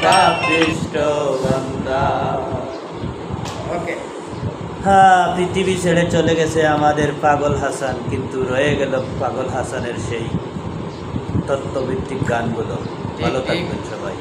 পাপিষ্ট বান্দা। ওকে। হ্যাঁ, পৃথিবী ছেড়ে চলে গেছে আমাদের পাগল হাসান, কিন্তু রয়ে গেল পাগল হাসানের সেই তত্ত্বভিত্তিক গানগুলো। ভালো থাকবেন সবাই।